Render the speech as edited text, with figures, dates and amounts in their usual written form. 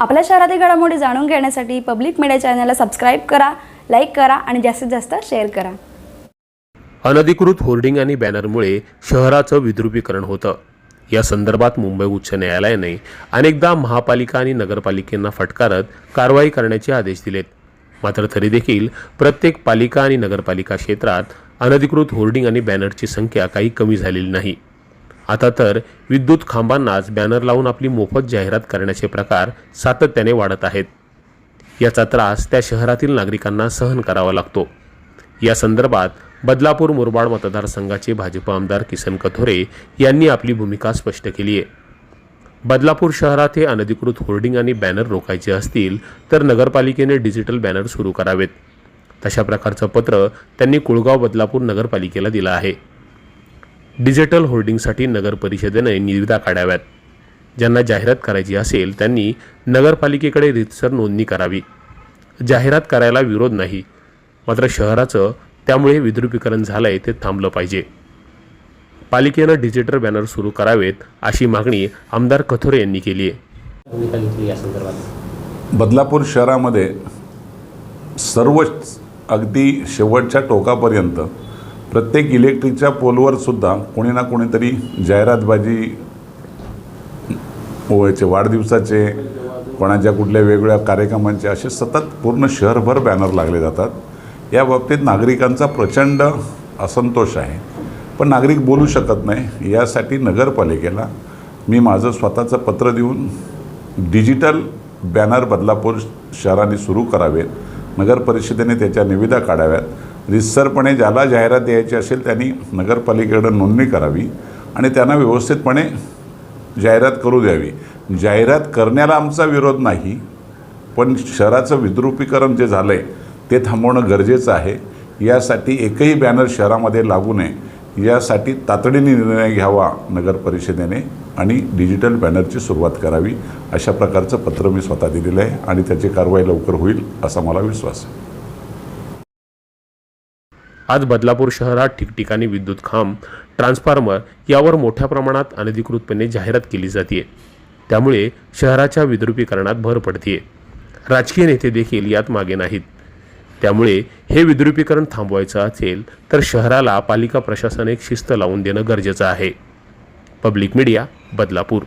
आपल्या शहरातील घडामोडी जाणून घेण्यासाठी पब्लिक मीडिया चॅनलला सबस्क्राईब करा, लाईक करा आणि जास्तीत जास्त शेअर करा। अनधिकृत होर्डिंग आणि बॅनरमुळे शहराचं विद्रुपीकरण होतं। या संदर्भात मुंबई उच्च न्यायालयाने अनेकदा महापालिका आणि नगरपालिकांना फटकारत कारवाई करण्याचे आदेश दिलेत। मात्र तरी देखील प्रत्येक पालिका आणि नगरपालिका क्षेत्रात अनधिकृत होर्डिंग आणि बॅनरची संख्या काही कमी झालेली नाही। आता तर विद्युत खांबांनाच बॅनर लावून आपली मोफत जाहिरात करण्याचे प्रकार सातत्याने वाढत आहेत। याचा त्रास त्या शहरातील नागरिकांना सहन करावा लागतो। या संदर्भात बदलापूर मुरबाड मतदारसंघाचे भाजप आमदार किसन कथोरे यांनी आपली भूमिका स्पष्ट केली आहे। बदलापूर शहरात हे अनधिकृत होर्डिंग आणि बॅनर रोखायचे असतील तर नगरपालिकेने डिजिटल बॅनर सुरू करावेत। तशा प्रकारचं पत्र त्यांनी कुळगाव बदलापूर नगरपालिकेला दिलं आहे। डिजिटल होर्डिंगसाठी नगर परिषदेने निविदा काढाव्यात। ज्यांना जाहिरात करायची असेल त्यांनी नगरपालिकेकडे रीतसर नोंदणी करावी। जाहिरात करायला विरोध नाही, मात्र शहराचं त्यामुळे विद्रुपीकरण झालंय ते थांबलं पाहिजे। पालिकेनं डिजिटल बॅनर सुरू करावेत अशी मागणी आमदार कथोरे यांनी केली आहे। बदलापूर शहरामध्ये सर्वच अगदी शेवटच्या टोकापर्यंत प्रत्येक इलेक्ट्रिकच्या पोलवर सुद्धा कोणी ना कोणीतरी जाहिरातबाजी व्हायचे, वाढदिवसाचे, कोणाच्या कुठल्या वेगवेगळ्या कार्यक्रमांचे असे सतत पूर्ण शहरभर बॅनर लागले जातात। या बाबतीत नागरिकांचा प्रचंड असंतोष आहे, पण नागरिक बोलू शकत नाही। यासाठी नगरपालिकेला मी माझं स्वतःचं पत्र देऊन डिजिटल बॅनर बदलापूर शहराने सुरू करावेत, नगर परिषदेने त्याच्या निविदा काढाव्यात। रितसरपणे ज्याला जाहिरात द्यायची असेल त्यांनी नगरपालिकेकडे नोंदणी करावी आणि त्यांना व्यवस्थितपणे जाहिरात करू द्यावी। जाहिरात करण्याला आमचा विरोध नाही, पण शहराचं विद्रुपीकरण जे झालं आहे ते थांबवणं गरजेचं आहे। यासाठी एकही बॅनर शहरामध्ये लागू नये यासाठी तातडीने निर्णय घ्यावा नगर परिषदेने आणि डिजिटल बॅनरची सुरुवात करावी। अशा प्रकारचं पत्र मी स्वतः दिलेलं आहे आणि त्याची कारवाई लवकर होईल असा मला विश्वास आहे। आज बदलापूर शहरात ठिकठिकाणी विद्युत खांब, ट्रान्सफॉर्मर यावर मोठ्या प्रमाणात अनधिकृतपणे जाहिरात केली जाते। त्यामुळे शहराच्या विद्रुपीकरणात भर पडते। राजकीय नेते देखील यात मागे नाहीत। त्यामुळे हे विद्रुपीकरण थांबवायचं असेल तर शहराला पालिका प्रशासन एक शिस्त लावून देणं गरजेचं आहे। Public media, Badlapur.